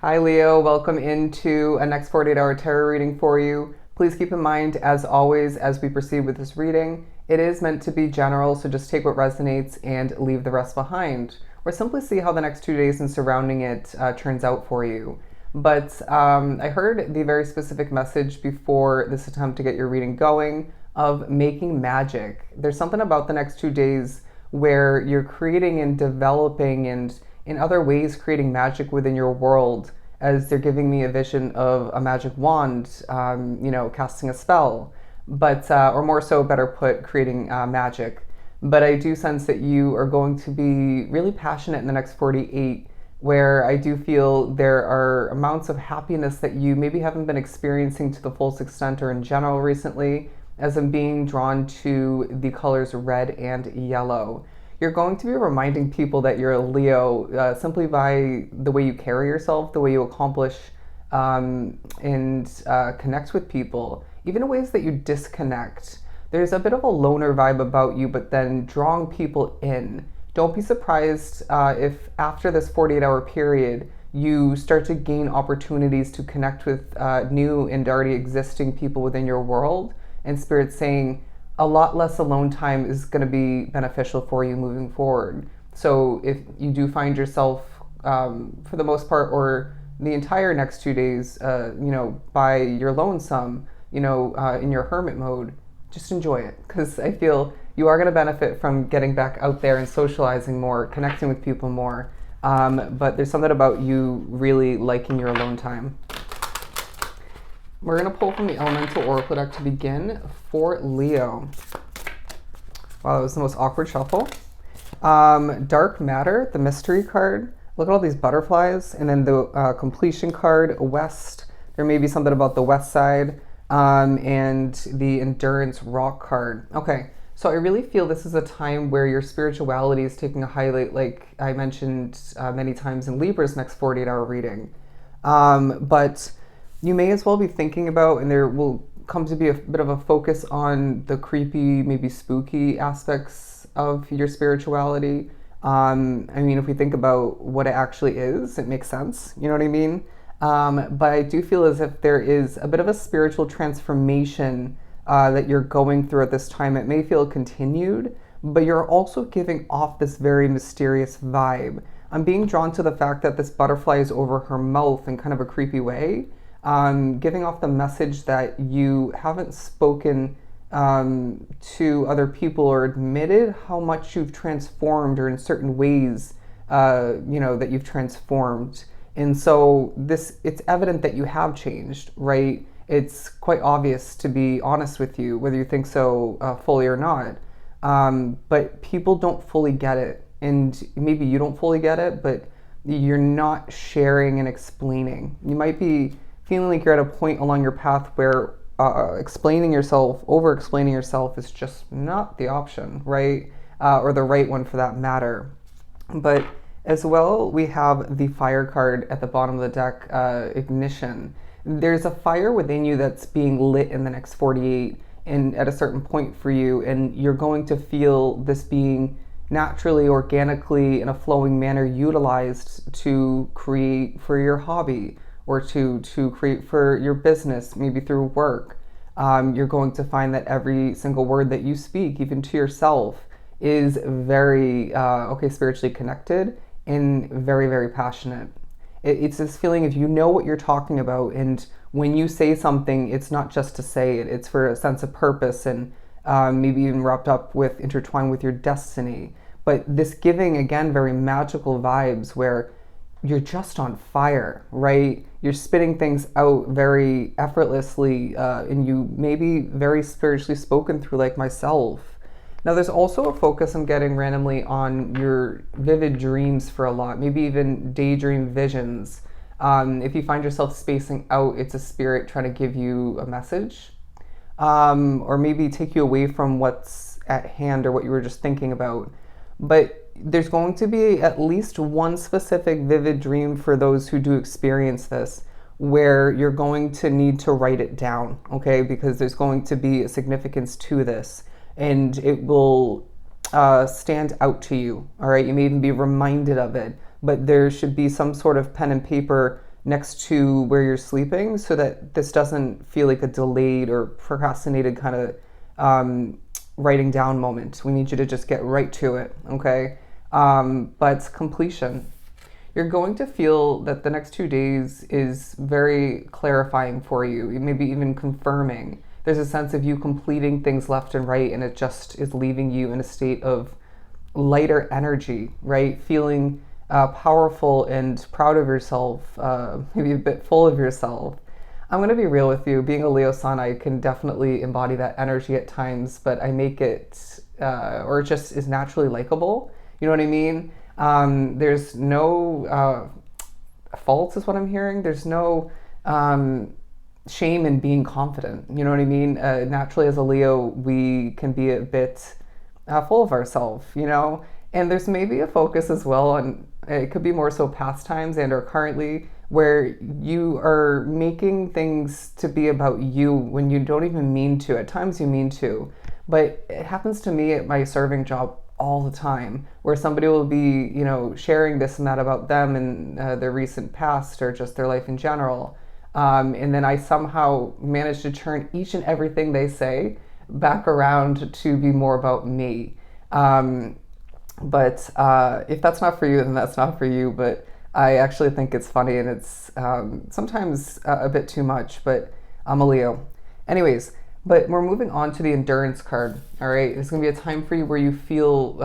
Hi, Leo. Welcome into a next 48-hour tarot reading for you. Please keep in mind, as always, as we proceed with this reading, it is meant to be general, so just take what resonates and leave the rest behind, or simply see how the next 2 days and surrounding it turns out for you. But I heard the very specific message before this attempt to get your reading going of making magic. There's something about the next 2 days where you're creating and developing and in other ways creating magic within your world, as they're giving me a vision of a magic wand, casting a spell, but or more so, better put, creating magic. But I do sense that you are going to be really passionate in the next 48, where I do feel there are amounts of happiness that you maybe haven't been experiencing to the fullest extent or in general recently, as I'm being drawn to the colors red and yellow. You're going to be reminding people that you're a Leo simply by the way you carry yourself, the way you accomplish and connect with people, even in ways that you disconnect. There's a bit of a loner vibe about you, but then drawing people in. Don't be surprised if after this 48-hour period, you start to gain opportunities to connect with new and already existing people within your world, and Spirit saying, a lot less alone time is going to be beneficial for you moving forward. So if you do find yourself, for the most part, or the entire next 2 days, by your lonesome, in your hermit mode, just enjoy it, because I feel you are going to benefit from getting back out there and socializing more, connecting with people more. But there's something about you really liking your alone time. We're going to pull from the Elemental Oracle deck to begin for Leo. Wow, that was the most awkward shuffle. Dark Matter, the mystery card. Look at all these butterflies. And then the completion card, West. There may be something about the west side. And the Endurance Rock card. Okay, so I really feel this is a time where your spirituality is taking a highlight, like I mentioned many times in Libra's next 48-hour reading. But you may as well be thinking about, and there will come to be a bit of a focus on the creepy, maybe spooky aspects of your spirituality. If we think about what it actually is, it makes sense. You know what I mean? But I do feel as if there is a bit of a spiritual transformation that you're going through at this time. It may feel continued, but you're also giving off this very mysterious vibe. I'm being drawn to the fact that this butterfly is over her mouth in kind of a creepy way, giving off the message that you haven't spoken to other people or admitted how much you've transformed, or in certain ways, that you've transformed. And so it's evident that you have changed, right? It's quite obvious, to be honest with you, whether you think so fully or not. But people don't fully get it. And maybe you don't fully get it, but you're not sharing and explaining. You might be feeling like you're at a point along your path where explaining yourself, over explaining yourself, is just not the option, right? Or the right one for that matter. But as well, we have the fire card at the bottom of the deck, Ignition. There's a fire within you that's being lit in the next 48 and at a certain point for you, and you're going to feel this being naturally, organically, in a flowing manner utilized to create for your hobby, or to create for your business, maybe through work. You're going to find that every single word that you speak, even to yourself, is very, spiritually connected and very, very passionate. It's this feeling of you know what you're talking about, and when you say something, it's not just to say it, it's for a sense of purpose, and maybe even wrapped up with, intertwined with your destiny. But this giving, again, very magical vibes where you're just on fire, right? You're spitting things out very effortlessly, and you may be very spiritually spoken through, like myself. Now, there's also a focus I'm getting randomly on your vivid dreams for a lot, maybe even daydream visions. If you find yourself spacing out, it's a spirit trying to give you a message, or maybe take you away from what's at hand or what you were just thinking about. But there's going to be at least one specific vivid dream for those who do experience this, where you're going to need to write it down, okay? Because there's going to be a significance to this, and it will stand out to you, all right? You may even be reminded of it, but there should be some sort of pen and paper next to where you're sleeping so that this doesn't feel like a delayed or procrastinated kind of writing down moment. We need you to just get right to it, okay? But completion. You're going to feel that the next 2 days is very clarifying for you, maybe even confirming. There's a sense of you completing things left and right, and it just is leaving you in a state of lighter energy, right? Feeling powerful and proud of yourself, maybe a bit full of yourself. I'm going to be real with you. Being a Leo sun, I can definitely embody that energy at times, but I make it, or it just is naturally likable. You know what I mean? There's no faults, is what I'm hearing. There's no shame in being confident. You know what I mean? Naturally, as a Leo, we can be a bit full of ourselves, you know? And there's maybe a focus as well on, it could be more so past times and or currently, where you are making things to be about you when you don't even mean to. At times you mean to, but it happens to me at my serving job all the time, where somebody will be, you know, sharing this and that about them and their recent past or just their life in general. And then I somehow manage to turn each and everything they say back around to be more about me. But if that's not for you, then that's not for you. But I actually think it's funny, and it's sometimes a bit too much, but I'm a Leo. Anyways, but we're moving on to the endurance card. All right, it's going to be a time for you where you feel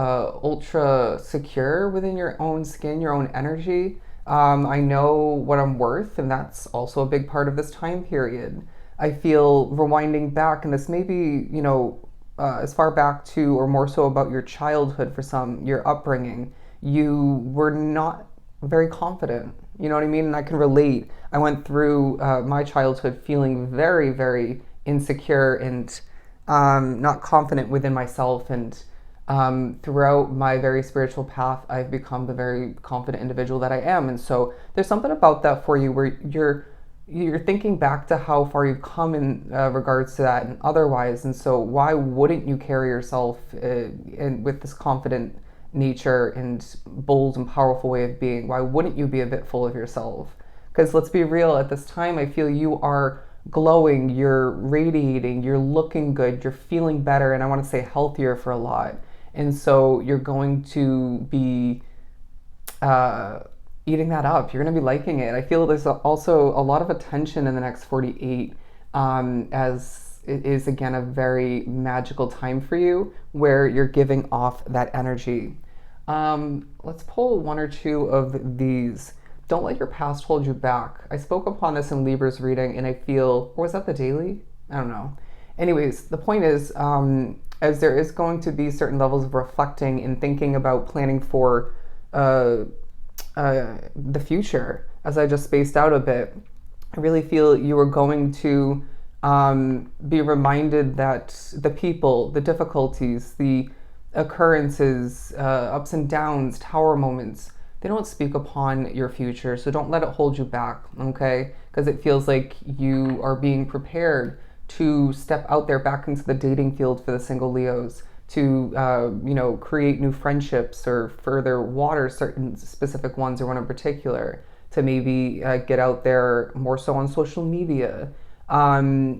ultra secure within your own skin, your own energy. I know what I'm worth, and that's also a big part of this time period. I feel rewinding back, and this may be, you know, as far back to, or more so about your childhood for some, your upbringing. You were not very confident. You know what I mean? And I can relate. I went through my childhood feeling very, very insecure and not confident within myself. And throughout my very spiritual path, I've become the very confident individual that I am. And so there's something about that for you where you're thinking back to how far you've come in regards to that and otherwise. And so why wouldn't you carry yourself with this confident nature and bold and powerful way of being? Why wouldn't you be a bit full of yourself? Because let's be real, at this time, I feel you are glowing, you're radiating, you're looking good, you're feeling better, and I want to say healthier for a lot. And so you're going to be eating that up. You're going to be liking it. I feel there's also a lot of attention in the next 48 as it is, again, a very magical time for you where you're giving off that energy. Let's pull one or two of these. Don't let your past hold you back. I spoke upon this in Libra's reading, and I feel, or was that the daily? I don't know. Anyways, the point is, as there is going to be certain levels of reflecting and thinking about planning for the future, as I just spaced out a bit, I really feel you are going to be reminded that the people, the difficulties, the occurrences, ups and downs, tower moments, they don't speak upon your future. So don't let it hold you back, okay? Because it feels like you are being prepared to step out there back into the dating field for the single Leos, to create new friendships or further water certain specific ones or one in particular, to maybe get out there more so on social media,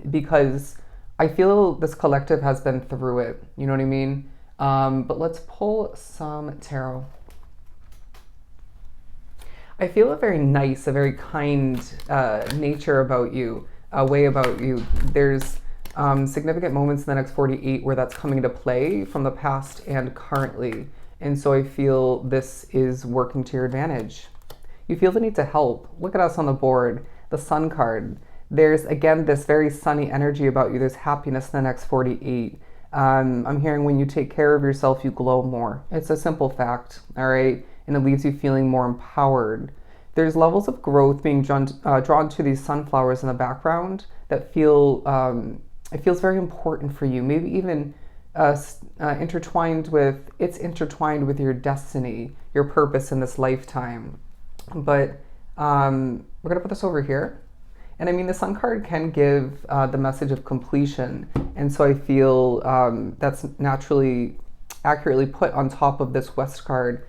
because I feel this collective has been through it. You know what I mean? But let's pull some tarot. I feel a very nice, a very kind nature about you, a way about you. There's significant moments in the next 48 where that's coming into play from the past and currently. And so I feel this is working to your advantage. You feel the need to help. Look at us on the board, the Sun card. There's, again, this very sunny energy about you. There's happiness in the next 48. I'm hearing when you take care of yourself, you glow more. It's a simple fact, all right? And it leaves you feeling more empowered. There's levels of growth being drawn to these sunflowers in the background that feel, it feels very important for you. Maybe even intertwined with your destiny, your purpose in this lifetime. But we're gonna put this over here. And I mean, the Sun card can give the message of completion. And so I feel that's naturally accurately put on top of this West card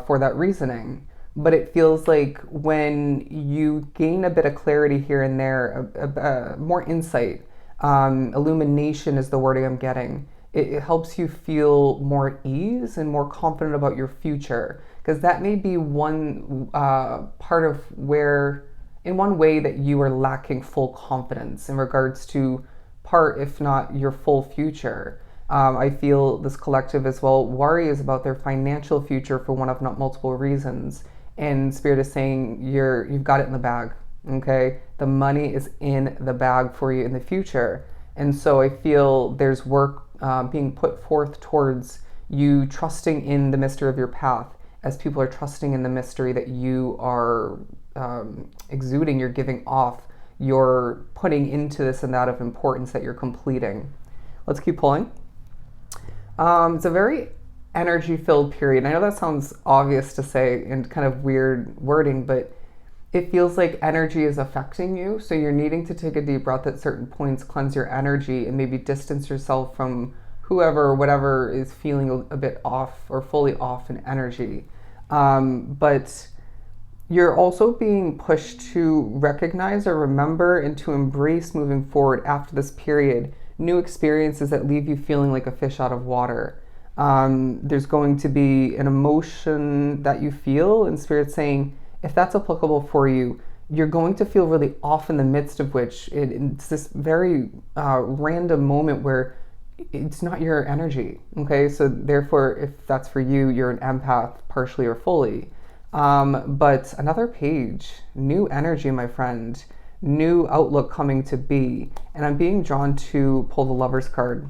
for that reasoning. but it feels like when you gain a bit of clarity here and there, more insight, illumination is the wording I'm getting. It helps you feel more at ease and more confident about your future, because that may be one part of where, in one way, that you are lacking full confidence in regards to part, if not your full future. I feel this collective as well worries about their financial future for one of not multiple reasons. And Spirit is saying you've got it in the bag. Okay, the money is in the bag for you in the future. And so I feel there's work being put forth towards you trusting in the mystery of your path, as people are trusting in the mystery that you are exuding, you're giving off, you're putting into this and that of importance that you're completing. Let's keep pulling. It's a very energy filled period. I know that sounds obvious to say and kind of weird wording, but it feels like energy is affecting you. So you're needing to take a deep breath at certain points, cleanse your energy, and maybe distance yourself from whoever or whatever is feeling a bit off or fully off in energy. But you're also being pushed to recognize or remember and to embrace moving forward after this period new experiences that leave you feeling like a fish out of water. There's going to be an emotion that you feel, and Spirit saying, if that's applicable for you, you're going to feel really off in the midst of which it's this very random moment where it's not your energy. Okay, so therefore, if that's for you, you're an empath, partially or fully. But another page, new energy, my friend, new outlook coming to be. And I'm being drawn to pull the Lover's card.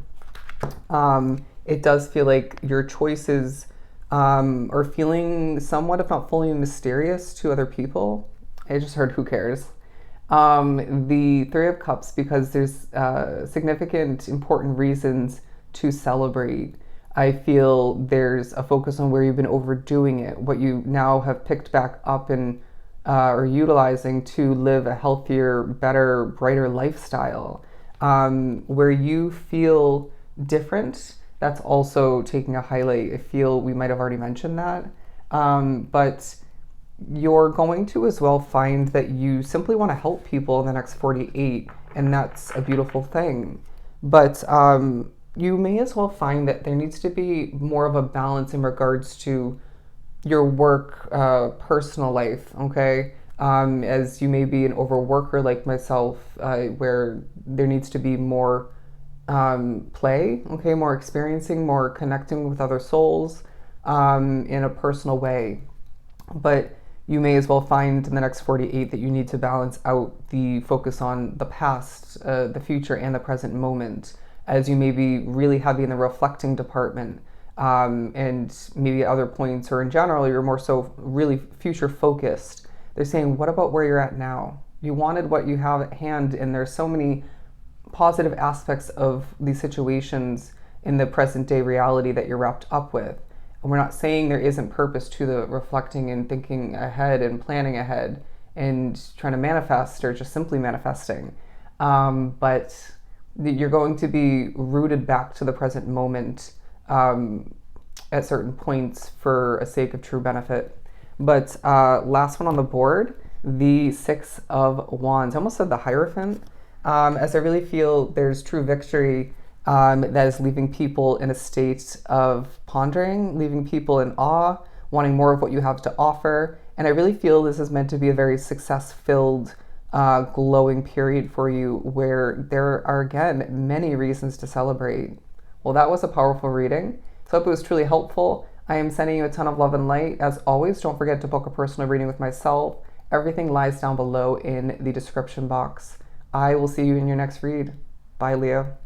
It does feel like your choices are feeling somewhat, if not fully, mysterious to other people. I just heard who cares. The Three of Cups, because there's significant, important reasons to celebrate. I feel there's a focus on where you've been overdoing it, what you now have picked back up and or utilizing to live a healthier, better, brighter lifestyle. Where you feel different, that's also taking a highlight. I feel we might have already mentioned that. But you're going to as well find that you simply want to help people in the next 48, and that's a beautiful thing. But you may as well find that there needs to be more of a balance in regards to your work, personal life, okay? As you may be an overworker like myself, where there needs to be more play, okay? More experiencing, more connecting with other souls in a personal way. But you may as well find in the next 48 that you need to balance out the focus on the past, the future, and the present moment, as you may be really heavy in the reflecting department. And maybe at other points, or in general, you're more so really future focused. They're saying, what about where you're at now? You wanted what you have at hand, and there's so many positive aspects of these situations in the present day reality that you're wrapped up with. And we're not saying there isn't purpose to the reflecting and thinking ahead and planning ahead and trying to manifest or just simply manifesting. But you're going to be rooted back to the present moment at certain points for a sake of true benefit. But last one on the board, the Six of Wands. I almost said the Hierophant, as I really feel there's true victory that is leaving people in a state of pondering, leaving people in awe, wanting more of what you have to offer. And I really feel this is meant to be a very success-filled, glowing period for you, where there are, again, many reasons to celebrate. Well, that was a powerful reading. So I hope it was truly helpful. I am sending you a ton of love and light. As always, don't forget to book a personal reading with myself. Everything lies down below in the description box. I will see you in your next read. Bye, Leo.